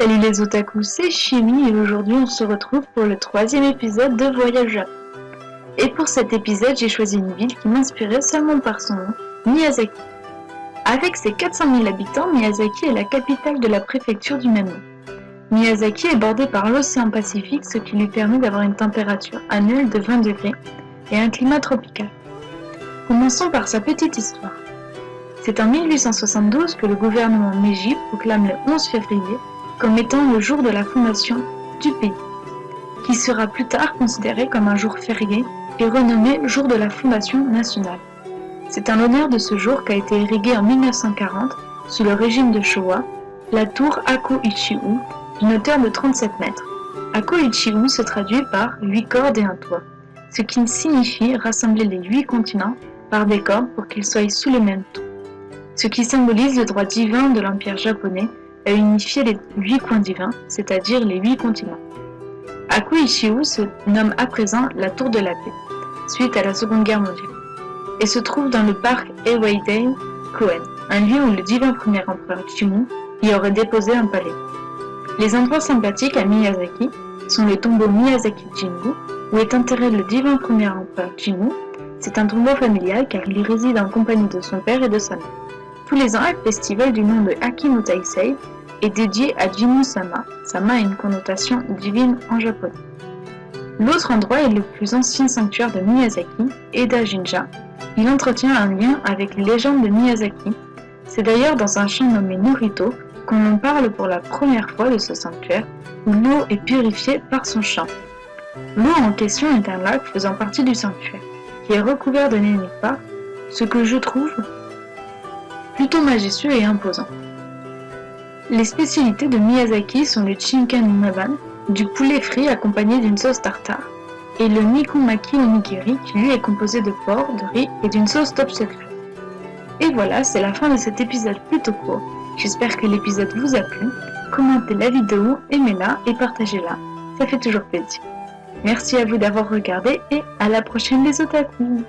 Salut les otaku, c'est Chimie et aujourd'hui on se retrouve pour le 3e épisode de Voyage au Japon. Et pour cet épisode, j'ai choisi une ville qui m'inspirait seulement par son nom, Miyazaki. Avec ses 400 000 habitants, Miyazaki est la capitale de la préfecture du même nom. Miyazaki est bordé par l'océan Pacifique, ce qui lui permet d'avoir une température annuelle de 20 degrés et un climat tropical. Commençons par sa petite histoire. C'est en 1872 que le gouvernement Meiji proclame le 11 février comme étant le jour de la fondation du pays, qui sera plus tard considéré comme un jour férié et renommé jour de la fondation nationale. C'est en l'honneur de ce jour qu'a été érigée en 1940, sous le régime de Showa, la tour Ako-Ichi-U, d'une hauteur de 37 mètres. Ako-Ichi-U se traduit par 8 cordes et un toit, ce qui signifie rassembler les 8 continents par des cordes pour qu'ils soient sous le même toit, ce qui symbolise le droit divin de l'Empire japonais à unifier les 8 coins divins, c'est-à-dire les 8 continents. Ako-Ichi-U se nomme à présent la Tour de la Paix, suite à la Seconde Guerre mondiale, et se trouve dans le parc Eiwei-dai Koen, un lieu où le divin premier empereur Jimmu y aurait déposé un palais. Les endroits sympathiques à Miyazaki sont le tombeau Miyazaki-jingu, où est enterré le divin premier empereur Jimmu. C'est un tombeau familial car il y réside en compagnie de son père et de sa mère. Tous les ans, un festival du nom de Aki no Taisei est dédié à Jimmu-sama. Sama a une connotation divine en japonais. L'autre endroit est le plus ancien sanctuaire de Miyazaki, Eda Jinja. Il entretient un lien avec les légendes de Miyazaki. C'est d'ailleurs dans un champ nommé Norito qu'on en parle pour la première fois de ce sanctuaire, où l'eau est purifiée par son chant. L'eau en question est un lac faisant partie du sanctuaire, qui est recouvert de nénuphars, ce que je trouve plutôt majestueux et imposant. Les spécialités de Miyazaki sont le Shinken Maban, du poulet frit accompagné d'une sauce tartare, et le Nikumaki Onigiri qui lui est composé de porc, de riz et d'une sauce top secret. Et voilà, c'est la fin de cet épisode plutôt court. J'espère que l'épisode vous a plu. Commentez la vidéo, aimez-la et partagez-la. Ça fait toujours plaisir. Merci à vous d'avoir regardé et à la prochaine les otaku.